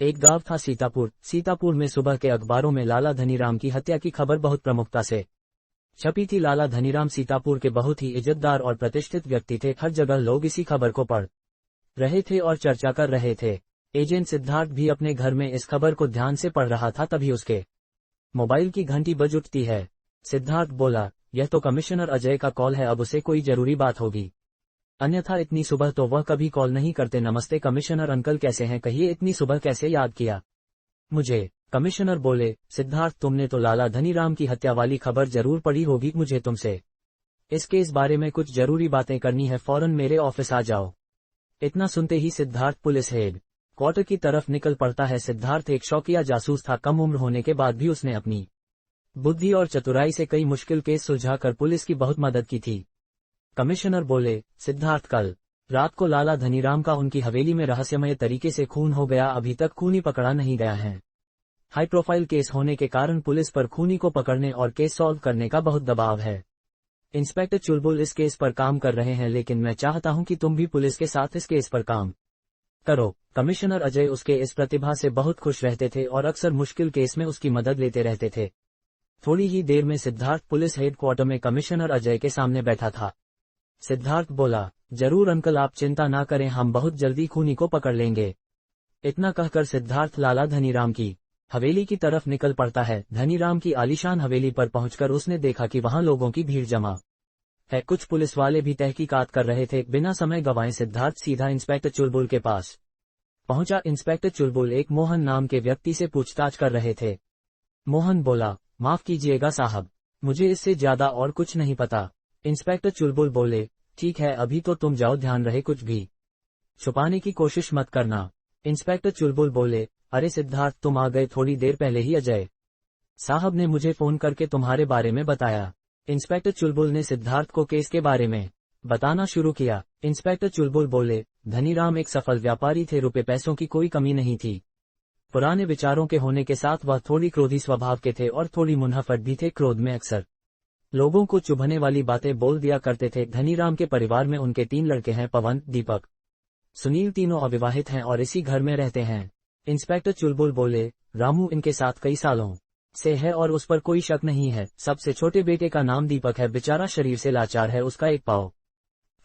एक गांव था सीतापुर। सीतापुर में सुबह के अखबारों में लाला धनीराम की हत्या की खबर बहुत प्रमुखता से छपी थी। लाला धनीराम सीतापुर के बहुत ही इज्जतदार और प्रतिष्ठित व्यक्ति थे। हर जगह लोग इसी खबर को पढ़ रहे थे और चर्चा कर रहे थे। एजेंट सिद्धार्थ भी अपने घर में इस खबर को ध्यान से पढ़ रहा था, तभी उसके मोबाइल की घंटी बज उठती है। सिद्धार्थ बोला, यह तो कमिश्नर अजय का कॉल है, अब उसे कोई जरूरी बात होगी, अन्यथा इतनी सुबह तो वह कभी कॉल नहीं करते। नमस्ते कमिश्नर अंकल, कैसे हैं? कहिए, इतनी सुबह कैसे याद किया मुझे? कमिश्नर बोले, सिद्धार्थ तुमने तो लाला धनीराम की हत्या वाली खबर जरूर पढ़ी होगी। मुझे तुमसे इस केस बारे में कुछ जरूरी बातें करनी है, फौरन मेरे ऑफिस आ जाओ। इतना सुनते ही सिद्धार्थ पुलिस हेड क्वार्टर की तरफ निकल पड़ता है। सिद्धार्थ एक शौकिया जासूस था। कम उम्र होने के बाद भी उसने अपनी बुद्धि और चतुराई से कई मुश्किल केस सुलझाकर पुलिस की बहुत मदद की थी। कमिश्नर बोले, सिद्धार्थ कल रात को लाला धनीराम का उनकी हवेली में रहस्यमय तरीके से खून हो गया। अभी तक खूनी पकड़ा नहीं गया है। हाई प्रोफाइल केस होने के कारण पुलिस पर खूनी को पकड़ने और केस सॉल्व करने का बहुत दबाव है। इंस्पेक्टर चुलबुल इस केस पर काम कर रहे हैं, लेकिन मैं चाहता हूं कि तुम भी पुलिस के साथ इस केस पर काम करो। कमिश्नर अजय उसके इस प्रतिभा से बहुत खुश रहते थे और अक्सर मुश्किल केस में उसकी मदद लेते रहते थे। थोड़ी ही देर में सिद्धार्थ पुलिस हेडक्वार्टर में कमिश्नर अजय के सामने बैठा था। सिद्धार्थ बोला, जरूर अंकल, आप चिंता ना करें, हम बहुत जल्दी खूनी को पकड़ लेंगे। इतना कहकर सिद्धार्थ लाला धनीराम की हवेली की तरफ निकल पड़ता है। धनीराम की आलीशान हवेली पर पहुंचकर उसने देखा कि वहां लोगों की भीड़ जमा है। कुछ पुलिस वाले भी तहकीकात कर रहे थे। बिना समय गंवाए सिद्धार्थ सीधा इंस्पेक्टर चुलबुल के पास पहुंचा। इंस्पेक्टर चुलबुल एक मोहन नाम के व्यक्ति से पूछताछ कर रहे थे। मोहन बोला, माफ कीजिएगा साहब, मुझे इससे ज्यादा और कुछ नहीं पता। इंस्पेक्टर चुलबुल बोले, ठीक है, अभी तो तुम जाओ, ध्यान रहे कुछ भी छुपाने की कोशिश मत करना। इंस्पेक्टर चुलबुल बोले, अरे सिद्धार्थ, तुम आ गए, थोड़ी देर पहले ही अजय साहब ने मुझे फोन करके तुम्हारे बारे में बताया। इंस्पेक्टर चुलबुल ने सिद्धार्थ को केस के बारे में बताना शुरू किया। इंस्पेक्टर चुलबुल बोले, धनीराम एक सफल व्यापारी थे, रुपए पैसों की कोई कमी नहीं थी। पुराने विचारों के होने के साथ वह थोड़ी क्रोधी स्वभाव के थे और थोड़ी मुनाफट भी थे। क्रोध में अक्सर लोगों को चुभने वाली बातें बोल दिया करते थे। धनीराम के परिवार में उनके 3 लड़के हैं, पवन, दीपक, सुनील। तीनों अविवाहित हैं और इसी घर में रहते हैं। इंस्पेक्टर चुलबुल बोले, रामू इनके साथ कई सालों से है और उस पर कोई शक नहीं है। सबसे छोटे बेटे का नाम दीपक है, बेचारा शरीर से लाचार है, उसका एक पाँव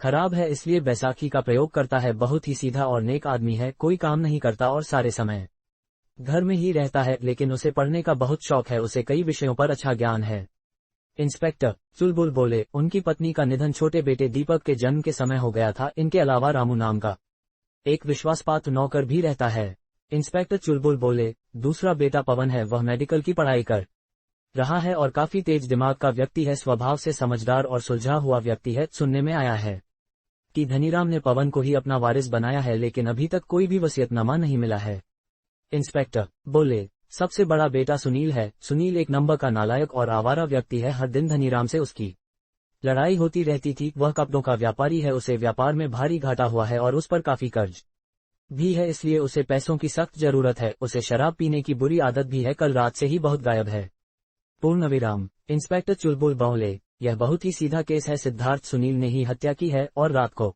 खराब है, इसलिए बैसाखी का प्रयोग करता है। बहुत ही सीधा और नेक आदमी है, कोई काम नहीं करता और सारे समय घर में ही रहता है, लेकिन उसे पढ़ने का बहुत शौक है, उसे कई विषयों पर अच्छा ज्ञान है। इंस्पेक्टर चुलबुल बोले, उनकी पत्नी का निधन छोटे बेटे दीपक के जन्म के समय हो गया था। इनके अलावा रामू नाम का एक विश्वासपात्र नौकर भी रहता है। इंस्पेक्टर चुलबुल बोले, दूसरा बेटा पवन है, वह मेडिकल की पढ़ाई कर रहा है और काफी तेज दिमाग का व्यक्ति है, स्वभाव से समझदार और सुलझा हुआ व्यक्ति है। सुनने में आया है कि धनीराम ने पवन को ही अपना वारिस बनाया है, लेकिन अभी तक कोई भी वसीयतनामा नहीं मिला है। इंस्पेक्टर बोले, सबसे बड़ा बेटा सुनील है। सुनील एक नंबर का नालायक और आवारा व्यक्ति है, हर दिन धनीराम से उसकी लड़ाई होती रहती थी। वह कपड़ों का व्यापारी है, उसे व्यापार में भारी घाटा हुआ है और उस पर काफी कर्ज भी है, इसलिए उसे पैसों की सख्त जरूरत है। उसे शराब पीने की बुरी आदत भी है, कल रात से ही बहुत गायब है। पूर्णविराम। इंस्पेक्टर चुलबुल बोले, यह बहुत ही सीधा केस है सिद्धार्थ, सुनील ने ही हत्या की है और रात को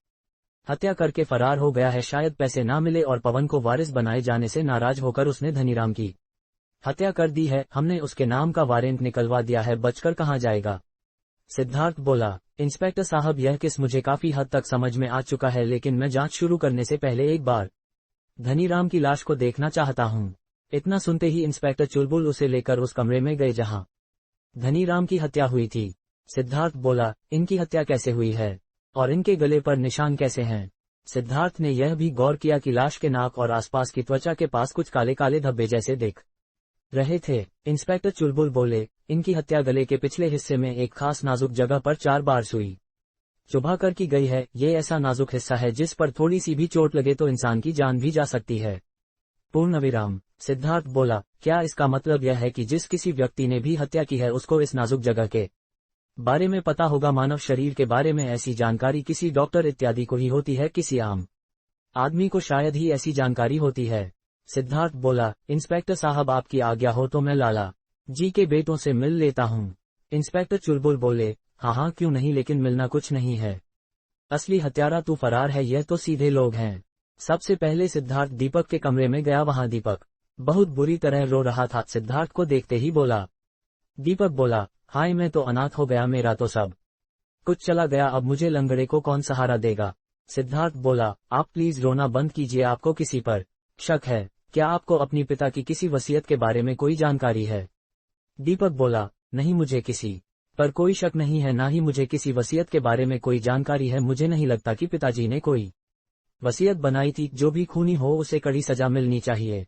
हत्या करके फरार हो गया है। शायद पैसे ना मिले और पवन को वारिस बनाए जाने से नाराज होकर उसने धनीराम की हत्या कर दी है। हमने उसके नाम का वारंट निकलवा दिया है, बचकर कहाँ जाएगा? सिद्धार्थ बोला, इंस्पेक्टर साहब, यह केस मुझे काफी हद तक समझ में आ चुका है, लेकिन मैं जांच शुरू करने से पहले एक बार धनीराम की लाश को देखना चाहता हूं। इतना सुनते ही इंस्पेक्टर चुलबुल उसे लेकर उस कमरे में गए जहां धनीराम की हत्या हुई थी। सिद्धार्थ बोला, इनकी हत्या कैसे हुई है और इनके गले पर निशान कैसे हैं? सिद्धार्थ ने यह भी गौर किया कि लाश के नाक और आसपास की त्वचा के पास कुछ काले काले धब्बे जैसे दिख रहे थे। इंस्पेक्टर चुलबुल बोले, इनकी हत्या गले के पिछले हिस्से में एक खास नाजुक जगह पर 4 बार सुई चुभाकर की गई है। ये ऐसा नाजुक हिस्सा है जिस पर थोड़ी सी भी चोट लगे तो इंसान की जान भी जा सकती है। पूर्णविराम। सिद्धार्थ बोला, क्या इसका मतलब यह है कि जिस किसी व्यक्ति ने भी हत्या की है उसको इस नाजुक जगह के बारे में पता होगा? मानव शरीर के बारे में ऐसी जानकारी किसी डॉक्टर इत्यादि को ही होती है, किसी आम आदमी को शायद ही ऐसी जानकारी होती है। सिद्धार्थ बोला, इंस्पेक्टर साहब, आपकी आज्ञा हो तो मैं लाला जी के बेटों से मिल लेता हूँ। इंस्पेक्टर चुलबुल बोले, हाँ क्यों नहीं, लेकिन मिलना कुछ नहीं है। असली हत्यारा तू फरार है, यह तो सीधे लोग हैं। सबसे पहले सिद्धार्थ दीपक के कमरे में गया, वहां दीपक बहुत बुरी तरह रो रहा था। सिद्धार्थ को देखते ही बोला। दीपक बोला, हाय मैं तो अनाथ हो गया, मेरा तो सब कुछ चला गया, अब मुझे लंगड़े को कौन सहारा देगा। सिद्धार्थ बोला, आप प्लीज रोना बंद कीजिए, आपको किसी पर शक है क्या? आपको अपनी पिता की किसी वसीयत के बारे में कोई जानकारी है? दीपक बोला, नहीं मुझे किसी पर कोई शक नहीं है, ना ही मुझे किसी वसीयत के बारे में कोई जानकारी है। मुझे नहीं लगता कि पिताजी ने कोई वसीयत बनाई थी। जो भी खूनी हो उसे कड़ी सजा मिलनी चाहिए।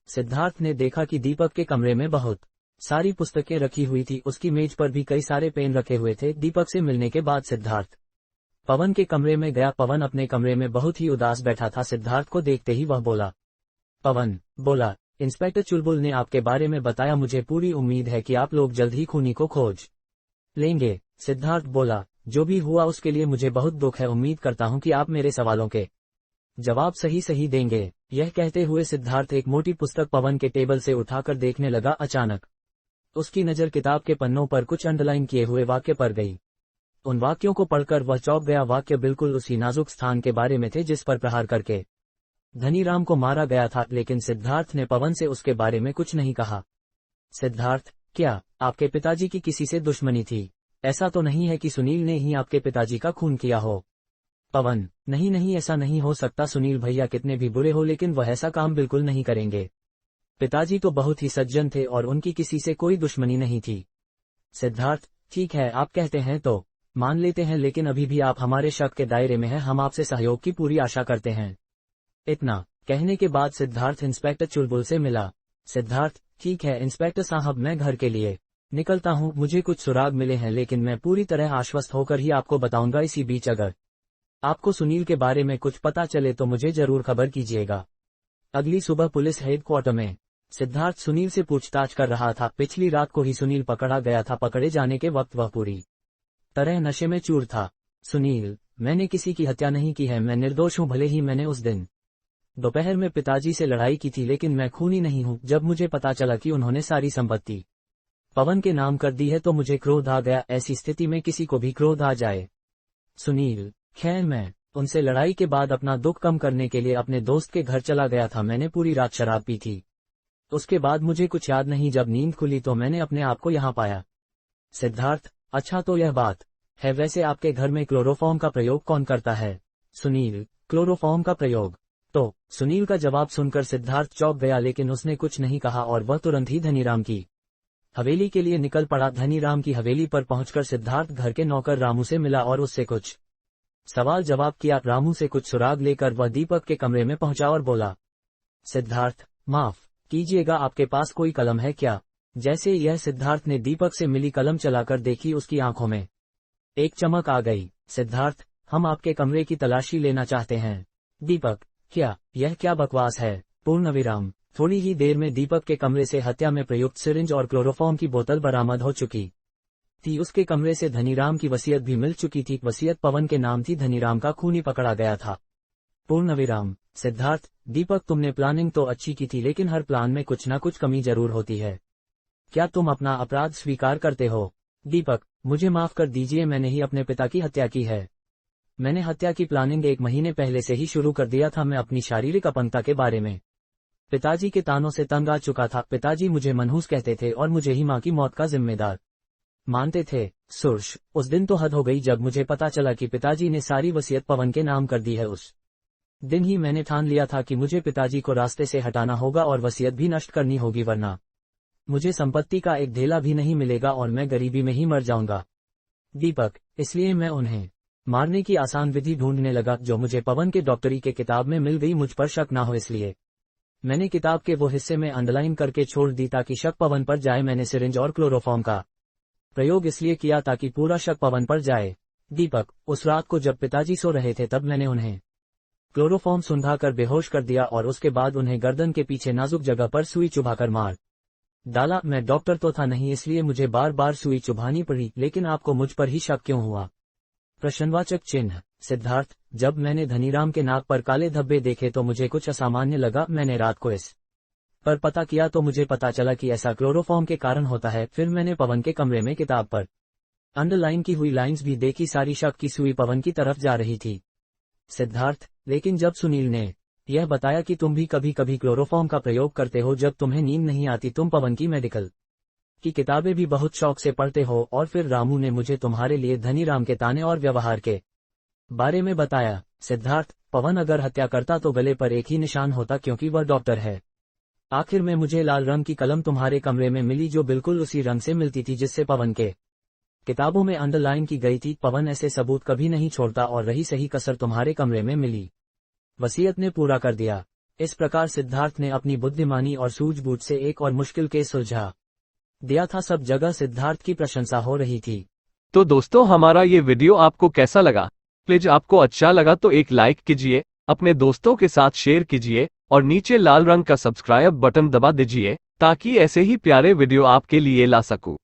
सिद्धार्थ ने देखा कि दीपक के कमरे में बहुत सारी पुस्तकें रखी हुई थी, उसकी मेज पर भी कई सारे पेन रखे हुए थे। दीपक से मिलने के बाद सिद्धार्थ पवन के कमरे में गया। पवन अपने कमरे में बहुत ही उदास बैठा था। सिद्धार्थ को देखते ही वह बोला। पवन बोला, इंस्पेक्टर चुलबुल ने आपके बारे में बताया, मुझे पूरी उम्मीद है कि आप लोग जल्द ही खूनी को खोज लेंगे। सिद्धार्थ बोला, जो भी हुआ उसके लिए मुझे बहुत दुख है, उम्मीद करता हूं कि आप मेरे सवालों के जवाब सही देंगे। यह कहते हुए सिद्धार्थ एक मोटी पुस्तक पवन के टेबल से उठाकर देखने लगा। अचानक उसकी नजर किताब के पन्नों पर कुछ अंडरलाइन किए हुए वाक्य पर गई। उन वाक्यों को पढ़कर वह चौंक गया। वाक्य बिल्कुल उसी नाजुक स्थान के बारे में थे जिस पर प्रहार करके धनीराम को मारा गया था, लेकिन सिद्धार्थ ने पवन से उसके बारे में कुछ नहीं कहा। सिद्धार्थ, क्या आपके पिताजी की किसी से दुश्मनी थी? ऐसा तो नहीं है कि सुनील ने ही आपके पिताजी का खून किया हो? पवन, नहीं ऐसा नहीं हो सकता। सुनील भैया कितने भी बुरे हो लेकिन वह ऐसा काम बिल्कुल नहीं करेंगे। पिताजी तो बहुत ही सज्जन थे और उनकी किसी से कोई दुश्मनी नहीं थी। सिद्धार्थ, ठीक है आप कहते हैं तो मान लेते हैं, लेकिन अभी भी आप हमारे शक के दायरे में हैं। हम आपसे सहयोग की पूरी आशा करते हैं। इतना कहने के बाद सिद्धार्थ इंस्पेक्टर चुलबुल से मिला। सिद्धार्थ, ठीक है इंस्पेक्टर साहब, मैं घर के लिए निकलता हूं। मुझे कुछ सुराग मिले हैं लेकिन मैं पूरी तरह आश्वस्त होकर ही आपको बताऊंगा। इसी बीच अगर आपको सुनील के बारे में कुछ पता चले तो मुझे जरूर खबर कीजिएगा। अगली सुबह पुलिस हेडक्वार्टर में सिद्धार्थ सुनील से पूछताछ कर रहा था। पिछली रात को ही सुनील पकड़ा गया था। पकड़े जाने के वक्त वह पूरी तरह नशे में चूर था। सुनील, मैंने किसी की हत्या नहीं की है, मैं निर्दोष हूं। भले ही मैंने उस दिन दोपहर में पिताजी से लड़ाई की थी, लेकिन मैं खूनी नहीं हूं। जब मुझे पता चला कि उन्होंने सारी संपत्ति पवन के नाम कर दी है तो मुझे क्रोध आ गया। ऐसी स्थिति में किसी को भी क्रोध आ जाए। सुनील, खैर मैं उनसे लड़ाई के बाद अपना दुख कम करने के लिए अपने दोस्त के घर चला गया था। मैंने पूरी रात शराब पी थी। उसके बाद मुझे कुछ याद नहीं। जब नींद खुली तो मैंने अपने आप को यहाँ पाया। सिद्धार्थ, अच्छा तो यह बात है। वैसे आपके घर में क्लोरोफॉर्म का प्रयोग कौन करता है? सुनील, क्लोरोफॉर्म का प्रयोग? तो सुनील का जवाब सुनकर सिद्धार्थ चौंक गया, लेकिन उसने कुछ नहीं कहा और वह तुरंत ही धनीराम की हवेली के लिए निकल पड़ा। धनीराम की हवेली पर पहुंचकर सिद्धार्थ घर के नौकर रामू से मिला और उससे कुछ सवाल जवाब किया। रामू से कुछ सुराग लेकर वह दीपक के कमरे में पहुंचा और बोला, सिद्धार्थ, माफ कीजिएगा, आपके पास कोई कलम है क्या? जैसे यह सिद्धार्थ ने दीपक से मिली कलम चलाकर देखी, उसकी आंखों में एक चमक आ गई। सिद्धार्थ, हम आपके कमरे की तलाशी लेना चाहते हैं। दीपक, क्या यह क्या बकवास है? पूर्णविराम। थोड़ी ही देर में दीपक के कमरे से हत्या में प्रयुक्त सिरिंज और क्लोरोफॉर्म की बोतल बरामद हो चुकी थी। उसके कमरे से धनीराम की वसीयत भी मिल चुकी थी। वसीयत पवन के नाम थी। धनीराम का खूनी पकड़ा गया था। पूर्णविराम। सिद्धार्थ, दीपक तुमने प्लानिंग तो अच्छी की थी, लेकिन हर प्लान में कुछ न कुछ कमी जरूर होती है। क्या तुम अपना अपराध स्वीकार करते हो? दीपक, मुझे माफ कर दीजिए, मैंने ही अपने पिता की हत्या की है। मैंने हत्या की प्लानिंग 1 महीने पहले से ही शुरू कर दिया था। मैं अपनी शारीरिक अपंगता के बारे में पिताजी के तानों से तंग आ चुका था। पिताजी मुझे मनहूस कहते थे और मुझे ही मां की मौत का जिम्मेदार मानते थे। सुर्श, उस दिन तो हद हो गई जब मुझे पता चला कि पिताजी ने सारी वसीयत पवन के नाम कर दी है। उस दिन ही मैंने ठान लिया था कि मुझे पिताजी को रास्ते से हटाना होगा और वसीयत भी नष्ट करनी होगी, वरना मुझे संपत्ति का एक ढेला भी नहीं मिलेगा और मैं गरीबी में ही मर जाऊंगा। दीपक, इसलिए मैं उन्हें मारने की आसान विधि ढूंढने लगा जो मुझे पवन के डॉक्टरी के किताब में मिल गई। मुझ पर शक ना हो इसलिए मैंने किताब के वो हिस्से में अंडरलाइन करके छोड़ दी ताकि शक पवन पर जाए। मैंने सिरिंज और क्लोरोफॉर्म का प्रयोग इसलिए किया ताकि पूरा शक पवन पर जाए। दीपक, उस रात को जब पिताजी सो रहे थे तब मैंने उन्हें क्लोरोफॉर्म सुंघाकर बेहोश कर दिया और उसके बाद उन्हें गर्दन के पीछे नाजुक जगह पर सुई चुभाकर मार डाला। मैं डॉक्टर तो था नहीं, इसलिए मुझे बार बार सुई चुभानी पड़ी। लेकिन आपको मुझ पर ही शक क्यों हुआ? प्रश्नवाचक चिन्ह। सिद्धार्थ, जब मैंने धनीराम के नाक पर काले धब्बे देखे तो मुझे कुछ असामान्य लगा। मैंने रात को इस पर पता किया तो मुझे पता चला कि ऐसा क्लोरोफॉर्म के कारण होता है। फिर मैंने पवन के कमरे में किताब पर अंडरलाइन की हुई लाइंस भी देखी। सारी शक की सुई पवन की तरफ जा रही थी। सिद्धार्थ, लेकिन जब सुनील ने यह बताया कि तुम भी कभी कभी क्लोरोफॉर्म का प्रयोग करते हो जब तुम्हें नींद नहीं आती। तुम पवन की मेडिकल की किताबें भी बहुत शौक से पढ़ते हो। और फिर रामू ने मुझे तुम्हारे लिए धनीराम के ताने और व्यवहार के बारे में बताया। सिद्धार्थ, पवन अगर हत्या करता तो गले पर एक ही निशान होता क्योंकि वह डॉक्टर है। आखिर में मुझे लाल रंग की कलम तुम्हारे कमरे में मिली जो बिल्कुल उसी रंग से मिलती थी जिससे पवन के किताबों में अंडरलाइन की गई थी। पवन ऐसे सबूत कभी नहीं छोड़ता और रही सही कसर तुम्हारे कमरे में मिली वसीयत ने पूरा कर दिया। इस प्रकार सिद्धार्थ ने अपनी बुद्धिमानी और सूझबूझ से एक और मुश्किल केस सुलझा दिया था। सब जगह सिद्धार्थ की प्रशंसा हो रही थी। तो दोस्तों, हमारा ये वीडियो आपको कैसा लगा? प्लीज आपको अच्छा लगा तो एक लाइक कीजिए, अपने दोस्तों के साथ शेयर कीजिए और नीचे लाल रंग का सब्सक्राइब बटन दबा दीजिए ताकि ऐसे ही प्यारे वीडियो आपके लिए ला सकूं।